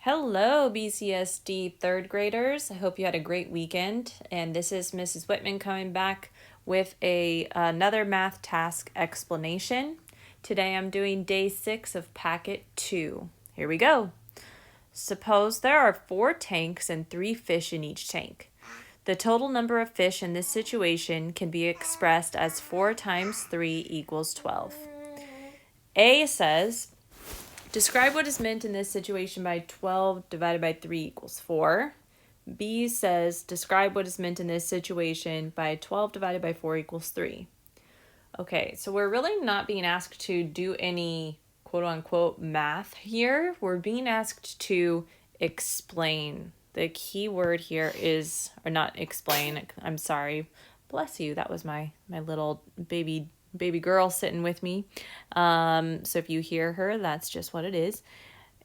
Hello, BCSD third graders. I hope you had a great weekend. And this is Mrs. Whitman coming back with another math task explanation. Today I'm doing day 6 of packet 2. Here we go. Suppose there are 4 tanks and 3 fish in each tank. The total number of fish in this situation can be expressed as 4 times 3 equals 12. A says, describe what is meant in this situation by 12 divided by 3 equals 4. B says, describe what is meant in this situation by 12 divided by 4 equals 3. Okay, so we're really not being asked to do any quote-unquote math here. We're being asked to explain. The key word here is, or not explain, I'm sorry. Bless you, that was my little baby girl sitting with me. So if you hear her, that's just what it is.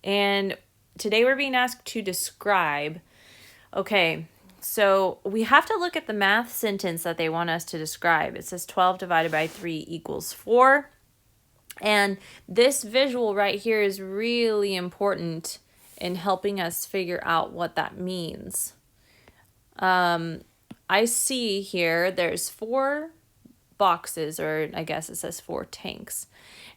And today we're being asked to describe. Okay, so we have to look at the math sentence that they want us to describe. It says 12 divided by 3 equals 4. And this visual right here is really important in helping us figure out what that means. I see here there's 4 boxes, or I guess it says 4 tanks.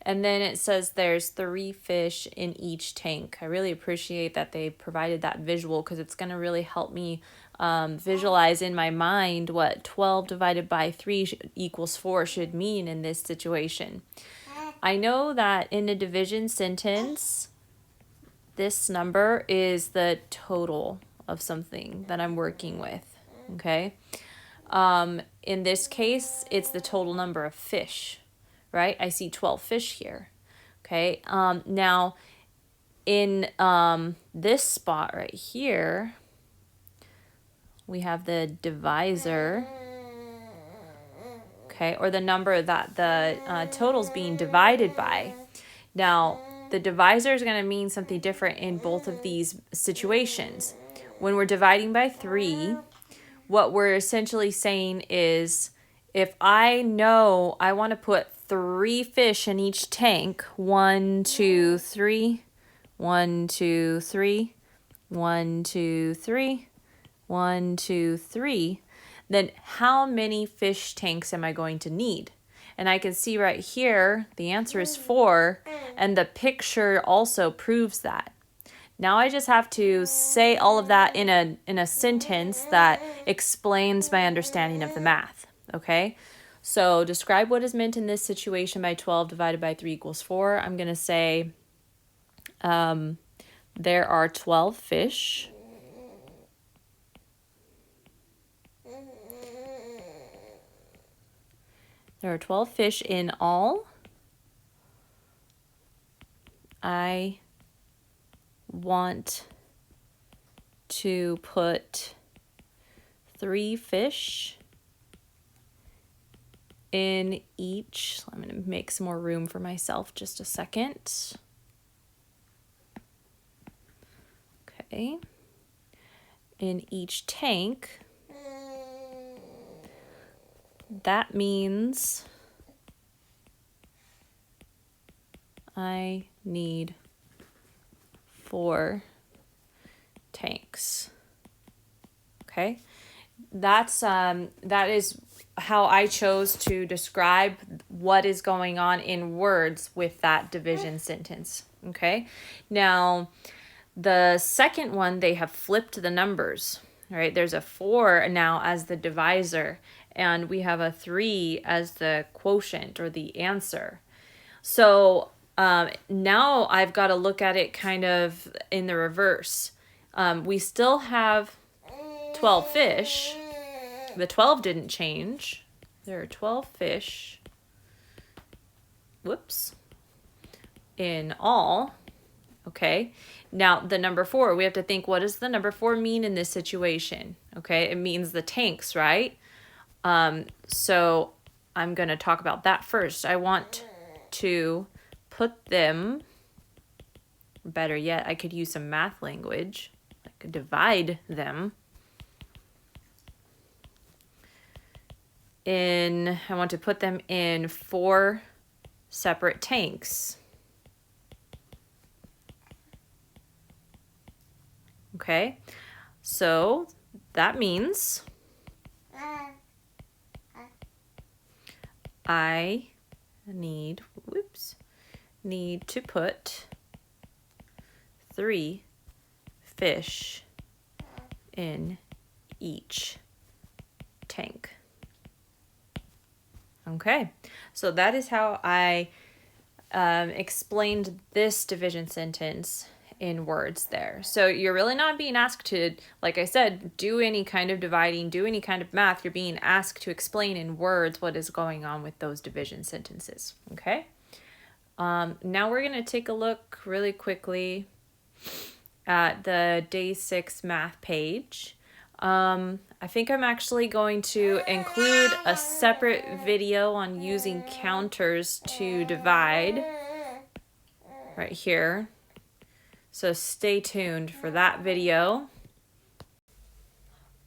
And then it says there's 3 fish in each tank. I really appreciate that they provided that visual because it's going to really help me visualize in my mind what 12 divided by 3 equals 4 should mean in this situation. I know that in a division sentence, this number is the total of something that I'm working with, okay? In this case, it's the total number of fish, right? I see 12 fish here, okay? Now, in this spot right here, we have the divisor, okay, or the number that the total's being divided by. Now, the divisor is going to mean something different in both of these situations. When we're dividing by 3, what we're essentially saying is, if I know I want to put 3 fish in each tank, 1, 2, 3, 1, 2, 3, 1, 2, 3, 1, 2, 3, then how many fish tanks am I going to need? And I can see right here, the answer is 4, and the picture also proves that. Now I just have to say all of that in a sentence that explains my understanding of the math, okay? So describe what is meant in this situation by 12 divided by 3 equals 4. I'm going to say there are 12 fish. There are 12 fish in all. I want to put 3 fish in each. I'm going to make some more room for myself just a second. Okay. In each tank. That means I need 4 tanks. Okay, that is how I chose to describe what is going on in words with that division sentence. Okay, now the second one, they have flipped the numbers. All right, there's a 4 now as the divisor, and we have a 3 as the quotient or the answer. So now I've got to look at it kind of in the reverse. We still have 12 fish. The 12 didn't change. There are 12 fish. Whoops. In all. Okay. Now the number 4, we have to think, what does the number 4 mean in this situation? Okay. It means the tanks, right? So I'm going to talk about that first. I want to put them, better yet, I could use some math language. I could divide them I want to put them in 4 separate tanks. Okay, so that means I need to put 3 fish in each tank. Okay, so that is how I explained this division sentence in words there. So you're really not being asked to, like I said, do any kind of dividing, do any kind of math. You're being asked to explain in words what is going on with those division sentences. Okay, now we're going to take a look really quickly at the day 6 math page. I think I'm actually going to include a separate video on using counters to divide right here. So stay tuned for that video.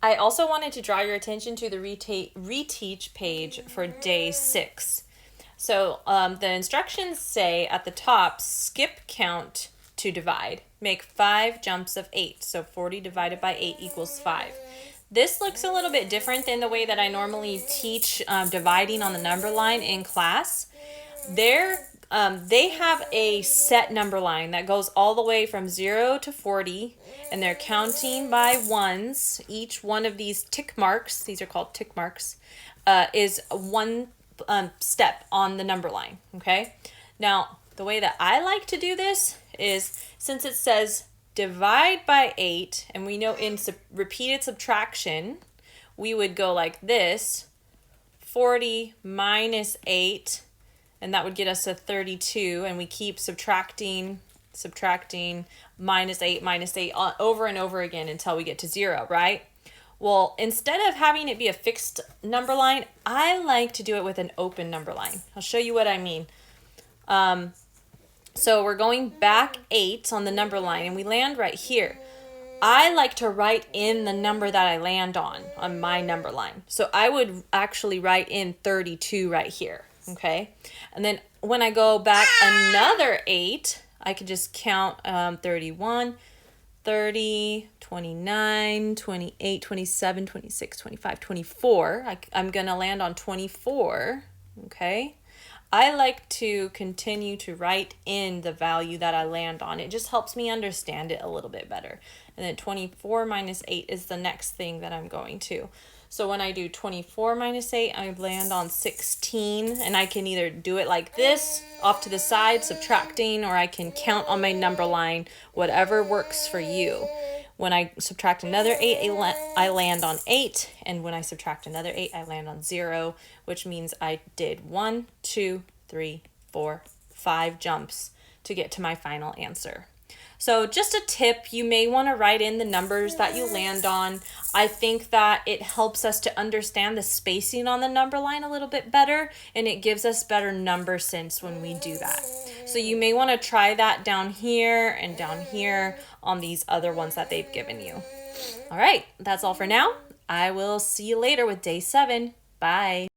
I also wanted to draw your attention to the reteach page for day 6. So the instructions say at the top, skip count to divide. Make 5 jumps of 8. So 40 divided by 8 equals 5. This looks a little bit different than the way that I normally teach dividing on the number line in class. They have a set number line that goes all the way from 0 to 40, and they're counting by ones. Each one of these tick marks, these are called tick marks, is one step on the number line, okay? Now, the way that I like to do this is, since it says divide by 8, and we know in repeated subtraction, we would go like this, 40 minus 8, and that would get us to 32, and we keep subtracting, minus 8, over and over again until we get to 0, right? Well, instead of having it be a fixed number line, I like to do it with an open number line. I'll show you what I mean. So we're going back 8 on the number line, and we land right here. I like to write in the number that I land on my number line. So I would actually write in 32 right here, okay? And then when I go back another 8, I could just count 31, 30, 29, 28, 27, 26, 25, 24. I'm going to land on 24, okay? I like to continue to write in the value that I land on. It just helps me understand it a little bit better. And then 24 minus 8 is the next thing that I'm going to. So when I do 24 minus 8, I land on 16. And I can either do it like this, off to the side, subtracting, or I can count on my number line, whatever works for you. When I subtract another 8, I land on 8. And when I subtract another 8, I land on 0, which means I did 1, 2, 3, 4, 5 jumps to get to my final answer. So just a tip, you may want to write in the numbers that you land on. I think that it helps us to understand the spacing on the number line a little bit better, and it gives us better number sense when we do that. So you may want to try that down here and down here on these other ones that they've given you. All right, that's all for now. I will see you later with day 7. Bye.